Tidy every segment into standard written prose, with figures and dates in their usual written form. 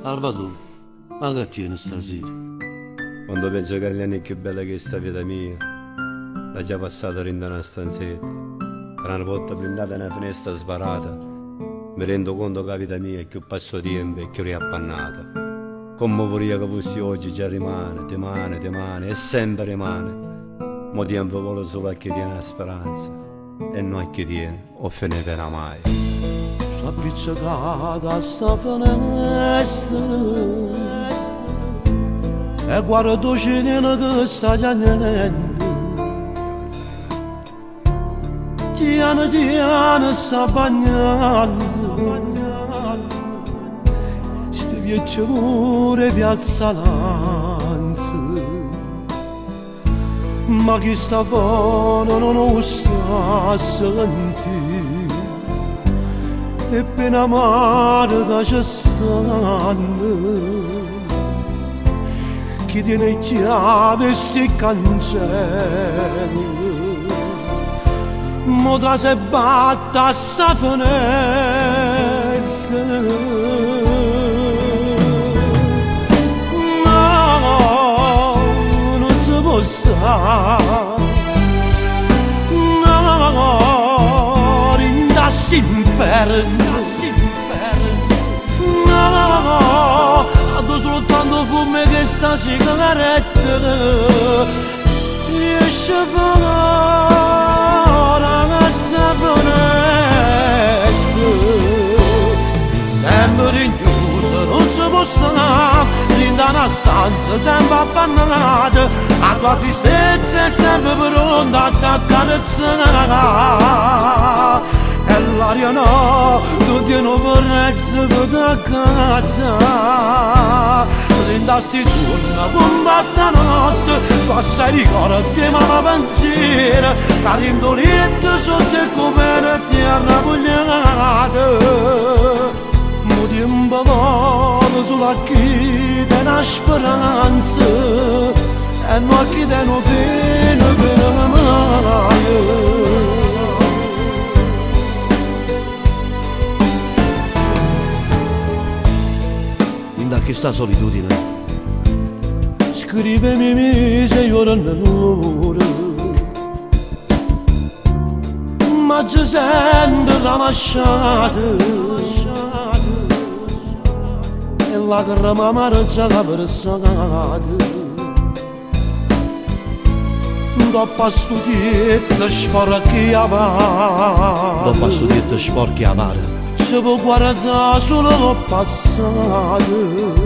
Salvatore, ma che tieni stasera? Quando penso che gli anni più bella che è sta vita mia, l'ha già passata in una stanzetta, tra una porta blindata e una finestra sbarata, mi rendo conto che la vita mia è più passo tempo e più riappannata. Come vorrei che fossi oggi già rimane, e sempre rimane. Mo tempo vuole solo a chi tiene la speranza, e non a chi tiene, o finita mai. Sto appiccicata a sta finestra e guardo Cilino che sta piangendo. Piano sta bagnando, sti vecchi pure piazza Lanza, ma chi sta fuori non lo sta a sentire. E pena amarga ci stanno, chi tiene chiave si cancello, mo tra se batta sta finestra. No, non si può stare, no, rindasti inferno. No, addo soltanto fumo che sta sigaretta riesce a fare la finestra. Sempre rinchiuso, non si può stare, in una stanza sempre abbandonata, a tua tristezza è sempre pronta ad accarezzare. E l'aria no, non tiene correzza per t'accattare. Rinda sti giorni, combatta notte, su assai ricordi ma la pensiero, che rindoletta sotto il copere terra pugnata. Mo tempo vuole solo a chi tiene una speranza, e non a chi tiene un fine per mai. Da questa solitudine scrivemi mise io nell'ora, ma c'è sempre la lasciata e la grama marcia la versata. Dopo studietto sporchi avare, si può guardare solo passato.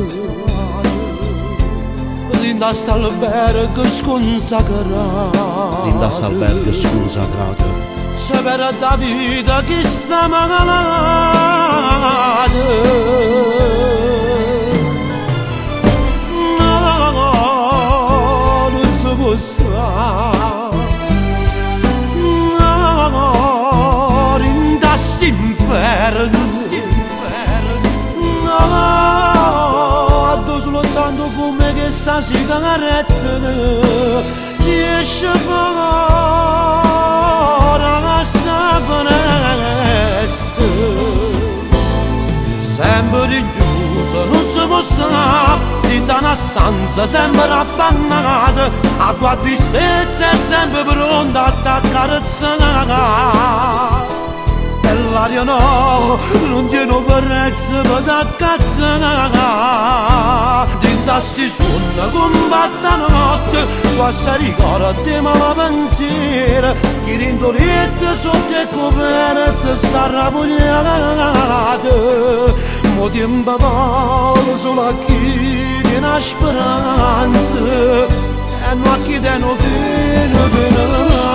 Rinda st'albergo sconsacrato, sapere da vita chi sta malata. No, non si può stare, no, rinda st'inferno. No, addo soltanto fumo che sta sigaretta riesce a fare la finestra. Sempre rinchiuso, non si può stare, in una stanza sempre abbandonata, a tua tristezza è sempre pronta ad accarezzare. E l'aria no, non tiene correzza per t'accattare. Dinta sti suoni combatta notte, su assai ricordi ma la pensiero, chi rindoletta sotto il coperte sta rapugliata. Mo tempo vuole solo a chi tiene una speranza, e non a chi tiene un fine per mai.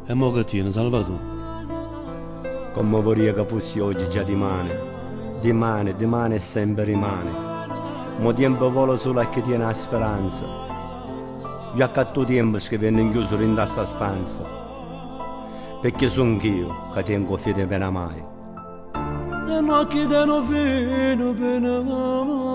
E mo che tieni, Salvatore? Come vorrei che fossi oggi già dimane e sempre rimane. Mo tempo vuole solo a chi tiene la speranza. Io a catto tempo che vengo chiuso in questa stanza, perché sono io che tengo fede per mai. E non a chi tiene fine per mai.